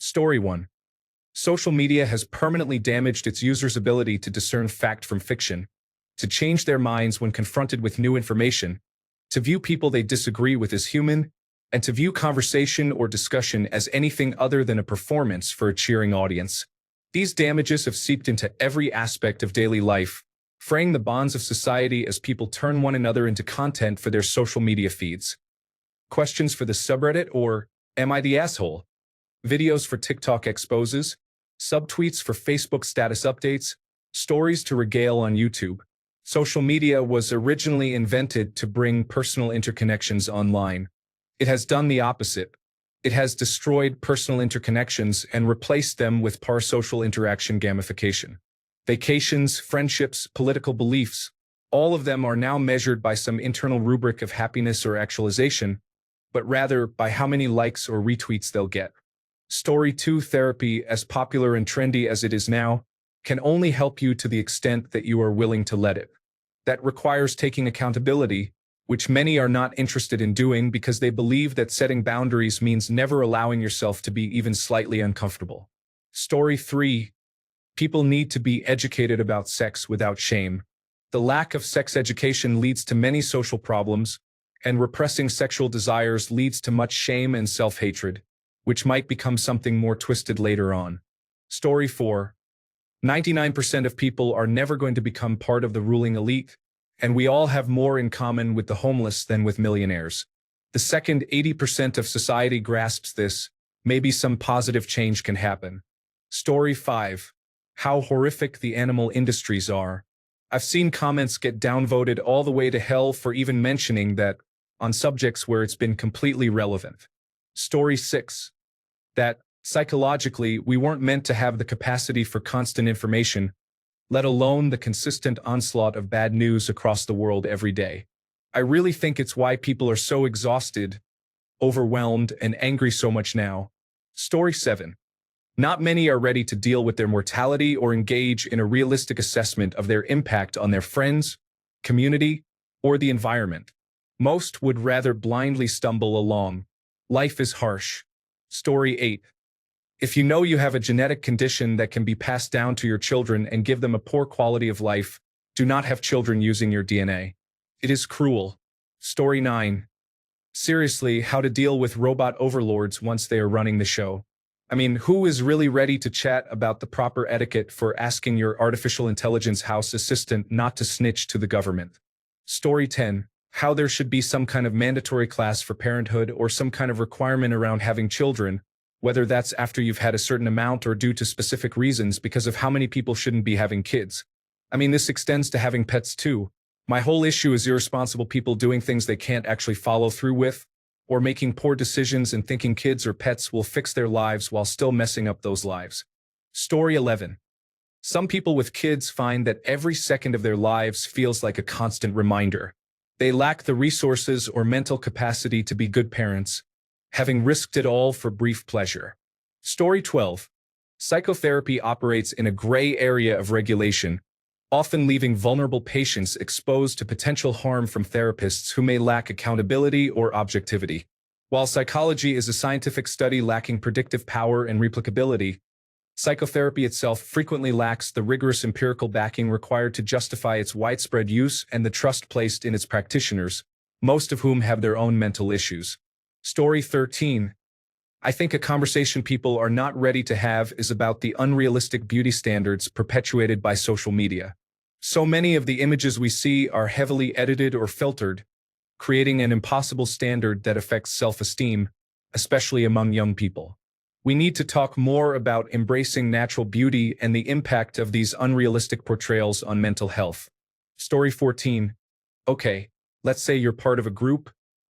Story 1. Social media has permanently damaged its users' ability to discern fact from fiction, to change their minds when confronted with new information, to view people they disagree with as human, and to view conversation or discussion as anything other than a performance for a cheering audience. These damages have seeped into every aspect of daily life, fraying the bonds of society as people turn one another into content for their social media feeds. Questions for the subreddit or Am I the Asshole? Videos for TikTok exposes, subtweets for Facebook status updates, stories to regale on YouTube. Social media was originally invented to bring personal interconnections online. It has done the opposite. It has destroyed personal interconnections and replaced them with parasocial interaction gamification. Vacations, friendships, political beliefs, all of them are now measured by some internal rubric of happiness or actualization, but rather by how many likes or retweets they'll get. Story 2. Therapy, as popular and trendy as it is now, can only help you to the extent that you are willing to let it. That requires taking accountability, which many are not interested in doing because they believe that setting boundaries means never allowing yourself to be even slightly uncomfortable. Story 3. People need to be educated about sex without shame. The lack of sex education leads to many social problems, and repressing sexual desires leads to much shame and self-hatred, which might become something more twisted later on. Story 4. 99% of people are never going to become part of the ruling elite, and we all have more in common with the homeless than with millionaires. The second 80% of society grasps this, maybe some positive change can happen. Story 5. How horrific the animal industries are. I've seen comments get downvoted all the way to hell for even mentioning that on subjects where it's been completely relevant. Story 6. That, psychologically, we weren't meant to have the capacity for constant information, let alone the consistent onslaught of bad news across the world every day. I really think it's why people are so exhausted, overwhelmed, and angry so much now. Story 7. Not many are ready to deal with their mortality or engage in a realistic assessment of their impact on their friends, community, or the environment. Most would rather blindly stumble along. Life is harsh. Story 8. If you know you have a genetic condition that can be passed down to your children and give them a poor quality of life, do not have children using your DNA. It is cruel. Story 9. Seriously, how to deal with robot overlords once they are running the show. I mean, who is really ready to chat about the proper etiquette for asking your artificial intelligence house assistant not to snitch to the government? Story 10. How there should be some kind of mandatory class for parenthood or some kind of requirement around having children, whether that's after you've had a certain amount or due to specific reasons because of how many people shouldn't be having kids. I mean, this extends to having pets too. My whole issue is irresponsible people doing things they can't actually follow through with, or making poor decisions and thinking kids or pets will fix their lives while still messing up those lives. Story 11. Some people with kids find that every second of their lives feels like a constant reminder. They lack the resources or mental capacity to be good parents, having risked it all for brief pleasure. Story 12. Psychotherapy operates in a gray area of regulation, often leaving vulnerable patients exposed to potential harm from therapists who may lack accountability or objectivity. While psychology is a scientific study lacking predictive power and replicability, psychotherapy itself frequently lacks the rigorous empirical backing required to justify its widespread use and the trust placed in its practitioners, most of whom have their own mental issues. Story 13. I think a conversation people are not ready to have is about the unrealistic beauty standards perpetuated by social media. So many of the images we see are heavily edited or filtered, creating an impossible standard that affects self-esteem, especially among young people. We need to talk more about embracing natural beauty and the impact of these unrealistic portrayals on mental health. Story 14. Okay, let's say you're part of a group,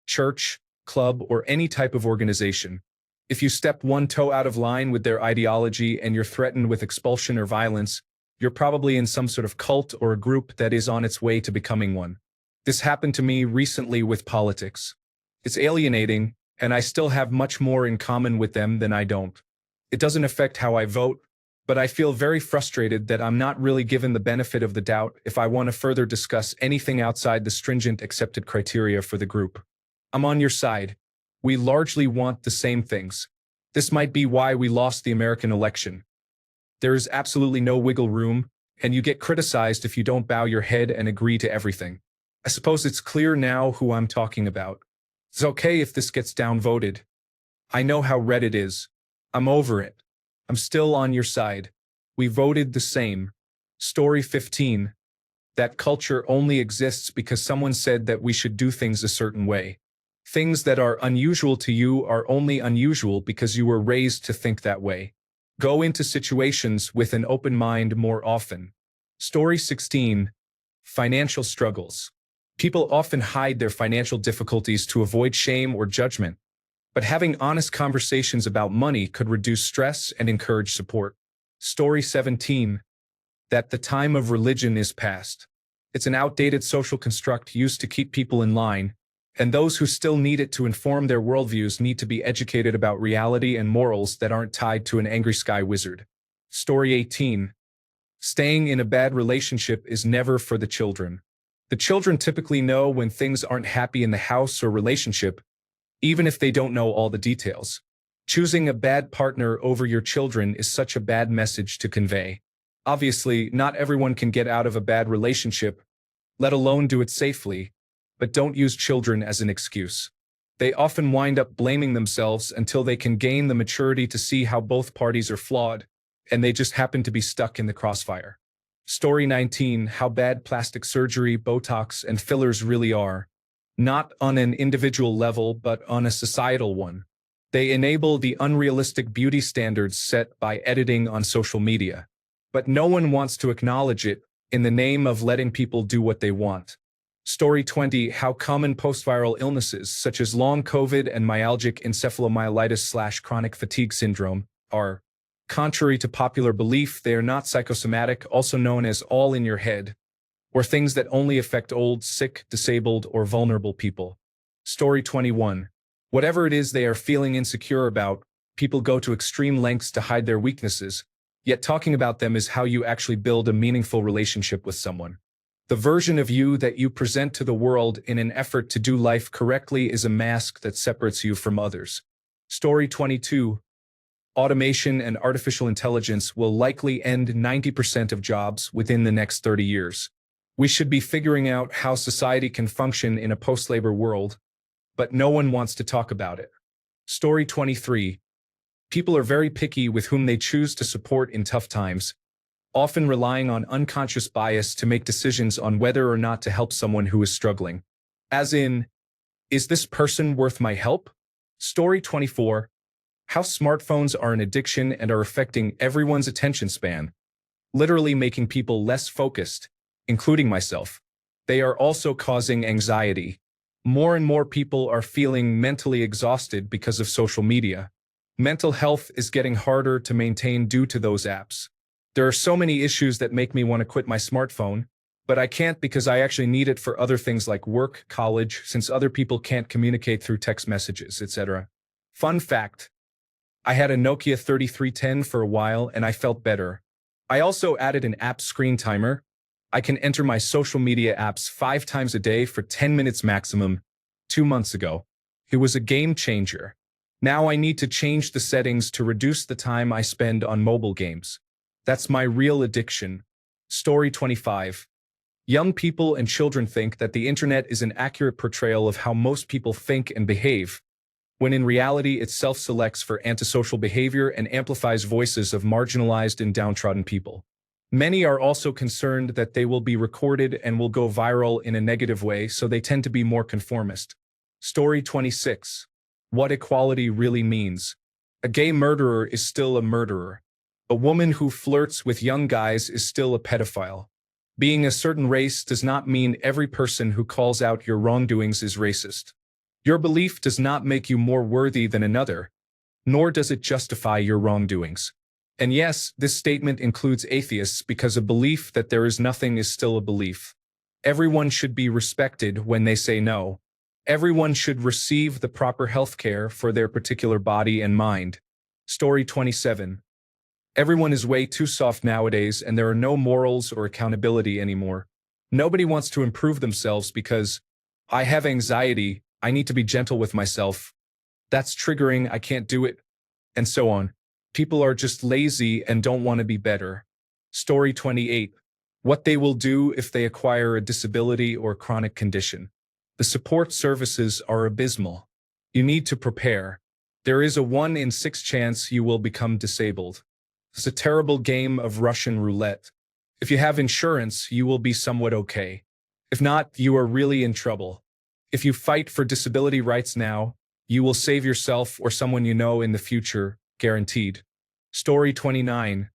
church, club, or any type of organization. If you step one toe out of line with their ideology and you're threatened with expulsion or violence, you're probably in some sort of cult or a group that is on its way to becoming one. This happened to me recently with politics. It's alienating, and I still have much more in common with them than I don't. It doesn't affect how I vote, but I feel very frustrated that I'm not really given the benefit of the doubt if I want to further discuss anything outside the stringent accepted criteria for the group. I'm on your side. We largely want the same things. This might be why we lost the American election. There is absolutely no wiggle room, and you get criticized if you don't bow your head and agree to everything. I suppose it's clear now who I'm talking about. It's okay if this gets downvoted. I know how Reddit is. I'm over it. I'm still on your side. We voted the same. Story 15. That culture only exists because someone said that we should do things a certain way. Things that are unusual to you are only unusual because you were raised to think that way. Go into situations with an open mind more often. Story 16. Financial struggles. People often hide their financial difficulties to avoid shame or judgment, but having honest conversations about money could reduce stress and encourage support. Story 17. That the time of religion is past. It's an outdated social construct used to keep people in line, and those who still need it to inform their worldviews need to be educated about reality and morals that aren't tied to an angry sky wizard. Story 18. Staying in a bad relationship is never for the children. The children typically know when things aren't happy in the house or relationship, even if they don't know all the details. Choosing a bad partner over your children is such a bad message to convey. Obviously, not everyone can get out of a bad relationship, let alone do it safely, but don't use children as an excuse. They often wind up blaming themselves until they can gain the maturity to see how both parties are flawed, and they just happen to be stuck in the crossfire. Story 19. How bad plastic surgery, Botox, and fillers really are. Not on an individual level, but on a societal one. They enable the unrealistic beauty standards set by editing on social media. But no one wants to acknowledge it in the name of letting people do what they want. Story 20. How common post-viral illnesses, such as long COVID and myalgic encephalomyelitis/chronic fatigue syndrome, are. Contrary to popular belief, they are not psychosomatic, also known as all in your head, or things that only affect old, sick, disabled, or vulnerable people. Story 21. Whatever it is they are feeling insecure about, people go to extreme lengths to hide their weaknesses, yet talking about them is how you actually build a meaningful relationship with someone. The version of you that you present to the world in an effort to do life correctly is a mask that separates you from others. Story 22. Automation and artificial intelligence will likely end 90% of jobs within the next 30 years. We should be figuring out how society can function in a post-labor world, but no one wants to talk about it. Story 23. People are very picky with whom they choose to support in tough times, often relying on unconscious bias to make decisions on whether or not to help someone who is struggling. As in, is this person worth my help? Story 24. How smartphones are an addiction and are affecting everyone's attention span, literally making people less focused, including myself. They are also causing anxiety. More and more people are feeling mentally exhausted because of social media. Mental health is getting harder to maintain due to those apps. There are so many issues that make me want to quit my smartphone, but I can't because I actually need it for other things like work, college, since other people can't communicate through text messages, etc. Fun fact. I had a Nokia 3310 for a while and I felt better. I also added an app screen timer. I can enter my social media apps 5 times a day for 10 minutes maximum. 2 months ago. It was a game changer. Now I need to change the settings to reduce the time I spend on mobile games. That's my real addiction. Story 25. Young people and children think that the internet is an accurate portrayal of how most people think and behave, when in reality it self-selects for antisocial behavior and amplifies voices of marginalized and downtrodden people. Many are also concerned that they will be recorded and will go viral in a negative way, so they tend to be more conformist. Story 26. What equality really means. A gay murderer is still a murderer. A woman who flirts with young guys is still a pedophile. Being a certain race does not mean every person who calls out your wrongdoings is racist. Your belief does not make you more worthy than another, nor does it justify your wrongdoings. And yes, this statement includes atheists because a belief that there is nothing is still a belief. Everyone should be respected when they say no. Everyone should receive the proper health care for their particular body and mind. Story 27. Everyone is way too soft nowadays and there are no morals or accountability anymore. Nobody wants to improve themselves because, I have anxiety, I need to be gentle with myself. That's triggering, I can't do it. and so on. People are just lazy and don't want to be better. Story 28. What they will do if they acquire a disability or chronic condition. The support services are abysmal. You need to prepare. There is a 1 in 6 chance you will become disabled. It's a terrible game of Russian roulette. If you have insurance, you will be somewhat okay. If not, you are really in trouble. If you fight for disability rights now, you will save yourself or someone you know in the future, guaranteed. Story 29.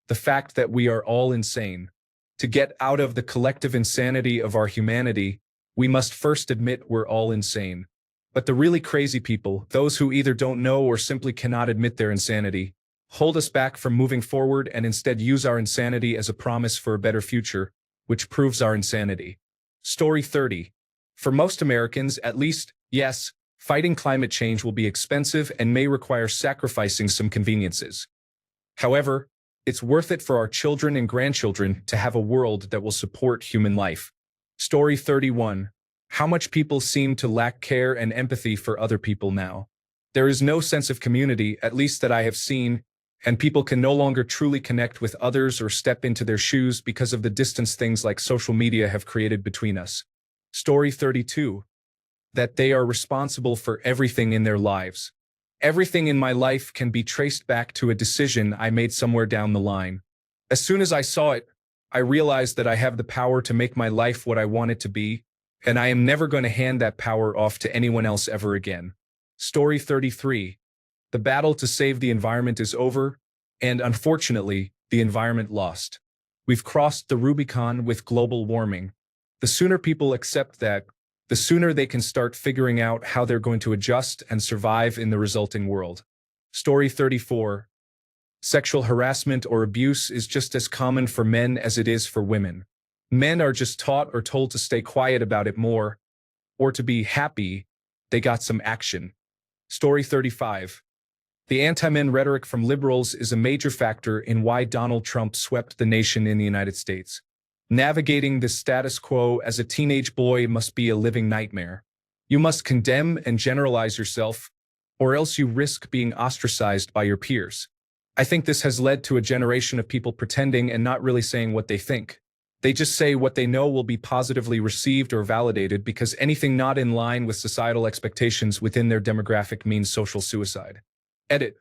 The fact that we are all insane. To get out of the collective insanity of our humanity, we must first admit we're all insane. But the really crazy people, those who either don't know or simply cannot admit their insanity, hold us back from moving forward and instead use our insanity as a promise for a better future, which proves our insanity. Story 30. For most Americans, at least, yes, fighting climate change will be expensive and may require sacrificing some conveniences. However, it's worth it for our children and grandchildren to have a world that will support human life. Story 31. How much people seem to lack care and empathy for other people now. There is no sense of community, at least that I have seen, and people can no longer truly connect with others or step into their shoes because of the distance things like social media have created between us. Story 32. That they are responsible for everything in their lives. Everything in my life can be traced back to a decision I made somewhere down the line. As soon as I saw it, I realized that I have the power to make my life what I want it to be, and I am never going to hand that power off to anyone else ever again. Story 33. The battle to save the environment is over, and unfortunately, the environment lost. We've crossed the Rubicon with global warming. The sooner people accept that, the sooner they can start figuring out how they're going to adjust and survive in the resulting world. Story 34. Sexual harassment or abuse is just as common for men as it is for women. Men are just taught or told to stay quiet about it more, or to be happy they got some action. Story 35. The anti-men rhetoric from liberals is a major factor in why Donald Trump swept the nation in the United States. Navigating this status quo as a teenage boy must be a living nightmare. You must condemn and generalize yourself, or else you risk being ostracized by your peers. I think this has led to a generation of people pretending and not really saying what they think. They just say what they know will be positively received or validated because anything not in line with societal expectations within their demographic means social suicide. Edit.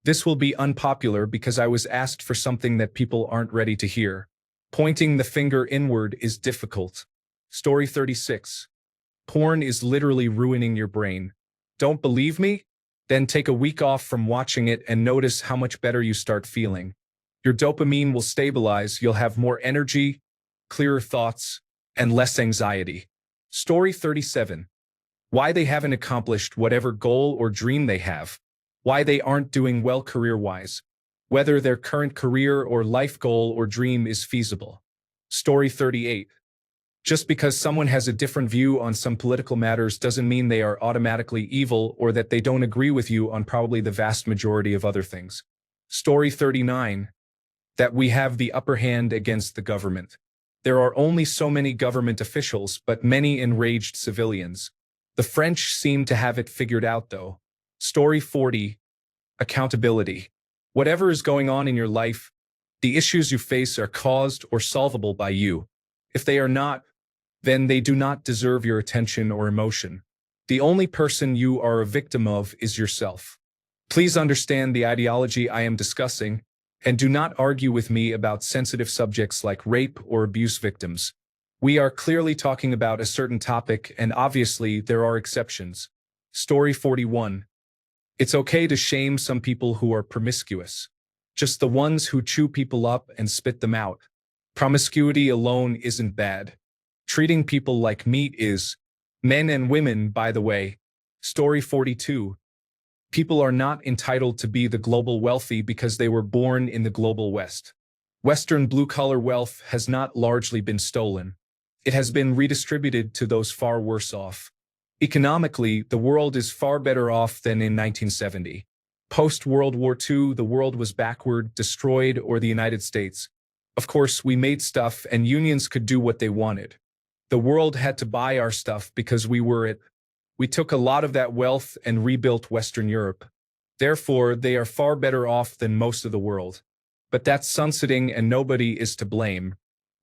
This will be unpopular because I was asked for something that people aren't ready to hear. Pointing the finger inward is difficult. Story 36. Porn is literally ruining your brain. Don't believe me? Then take a week off from watching it and notice how much better you start feeling. Your dopamine will stabilize, you'll have more energy, clearer thoughts, and less anxiety. Story 37. Why they haven't accomplished whatever goal or dream they have. Why they aren't doing well career-wise. Whether their current career or life goal or dream is feasible. Story 38. Just because someone has a different view on some political matters doesn't mean they are automatically evil or that they don't agree with you on probably the vast majority of other things. Story 39. That we have the upper hand against the government. There are only so many government officials, but many enraged civilians. The French seem to have it figured out, though. Story 40. Accountability. Whatever is going on in your life, the issues you face are caused or solvable by you. If they are not, then they do not deserve your attention or emotion. The only person you are a victim of is yourself. Please understand the ideology I am discussing, and do not argue with me about sensitive subjects like rape or abuse victims. We are clearly talking about a certain topic, and obviously there are exceptions. Story 41. It's okay to shame some people who are promiscuous. Just the ones who chew people up and spit them out. Promiscuity alone isn't bad. Treating people like meat is. Men and women, by the way. Story 42. People are not entitled to be the global wealthy because they were born in the global West. Western blue-collar wealth has not largely been stolen. It has been redistributed to those far worse off. Economically, the world is far better off than in 1970. Post-World War II, the world was backward, destroyed, or the United States. Of course, we made stuff and unions could do what they wanted. The world had to buy our stuff because we were it. We took a lot of that wealth and rebuilt Western Europe. Therefore, they are far better off than most of the world. But that's sunsetting and nobody is to blame.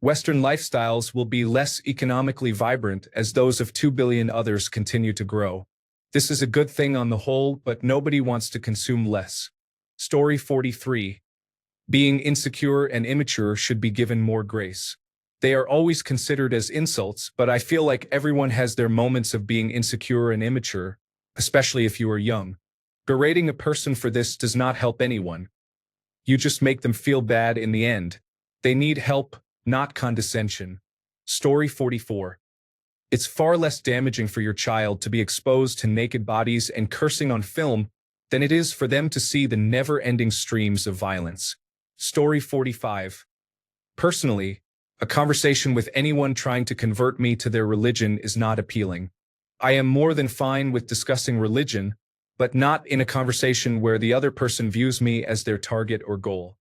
Western lifestyles will be less economically vibrant as those of 2 billion others continue to grow. This is a good thing on the whole, but nobody wants to consume less. Story 43. Being insecure and immature should be given more grace. They are always considered as insults, but I feel like everyone has their moments of being insecure and immature, especially if you are young. Berating a person for this does not help anyone. You just make them feel bad in the end. They need help, not condescension. Story 44. It's far less damaging for your child to be exposed to naked bodies and cursing on film than it is for them to see the never-ending streams of violence. Story 45. Personally, a conversation with anyone trying to convert me to their religion is not appealing. I am more than fine with discussing religion, but not in a conversation where the other person views me as their target or goal.